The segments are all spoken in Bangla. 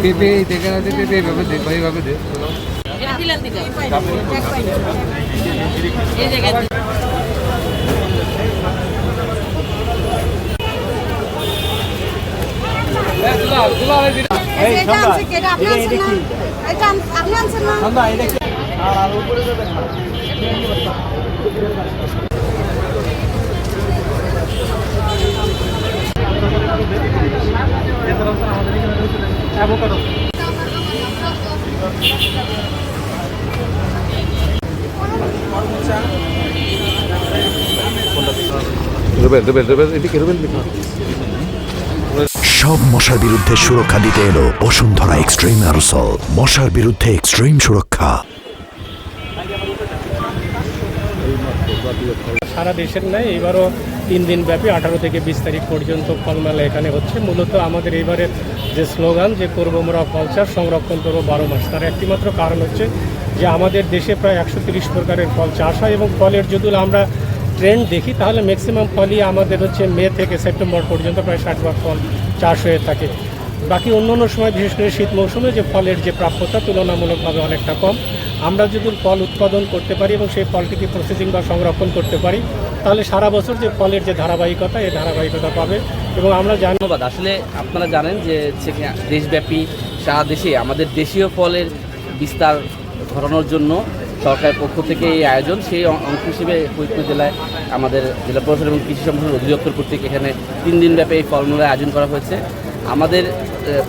পেঁপে দেখে আছে, পেঁপে এইভাবে দে, এইভাবে দে। সব মশার বিরুদ্ধে সুরক্ষা দিতে এলো বসুন্ধরা এক্সট্রিম অ্যারোসল, মশার বিরুদ্ধে এক্সট্রিম সুরক্ষা। সারা দেশের ন্যায় এবারও 3 দিন ব্যাপী 18 থেকে 20 তারিখ পর্যন্ত ফলমেলা এখানে হচ্ছে। মূলত আমাদের এবারের যে স্লোগান, যে করবো আমরা ফল চাষ, সংরক্ষণ করবো 12 মাস, তার একটিমাত্র কারণ হচ্ছে যে আমাদের দেশে প্রায় 130 প্রকারের ফল চাষ হয় এবং ফলের যদি আমরা ট্রেন্ড দেখি তাহলে ম্যাক্সিমাম ফলই আমাদের হচ্ছে মে থেকে সেপ্টেম্বর পর্যন্ত প্রায় 60 ভাগ ফল চাষ হয়ে থাকে। বাকি অন্য সময় বিশেষ করে শীত মৌসুমে যে ফলের যে প্রাপ্যতা তুলনামূলকভাবে অনেকটা কম। আমরা যদি ফল উৎপাদন করতে পারি এবং সেই ফলটিকে প্রসেসিং বা সংরক্ষণ করতে পারি তাহলে সারা বছর যে ফলের যে ধারাবাহিকতা, এই ধারাবাহিকতা পাবে। এবং আমরা ধন্যবাদ। আসলে আপনারা জানেন যে দেশব্যাপী সারা দেশে আমাদের দেশীয় ফলের বিস্তার ঘটানোর জন্য সরকারের পক্ষ থেকে এই আয়োজন। সেই অংশ হিসেবে ফরিদপুর জেলায় আমাদের জেলা প্রশাসন এবং কৃষি সম্প্রসারণ অধিদপ্তর কর্তৃক এখানে 3 দিন ব্যাপী এই ফলমেলার আয়োজন করা হয়েছে। আমাদের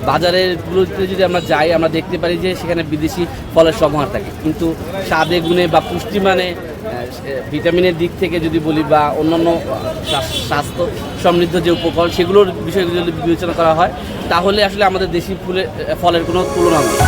বাজারেরগুলোতে যদি আমরা যাই আমরা দেখতে পারি যে সেখানে বিদেশি ফলের সমাহার থাকে, কিন্তু স্বাদে গুণে বা পুষ্টিমানে ভিটামিনের দিক থেকে যদি বলি বা অন্যান্য স্বাস্থ্য সমৃদ্ধ যে উপকরণ সেগুলোর বিষয়গুলো যদি বিবেচনা করা হয় তাহলে আসলে আমাদের দেশি ফলের কোনো তুলনা নেই।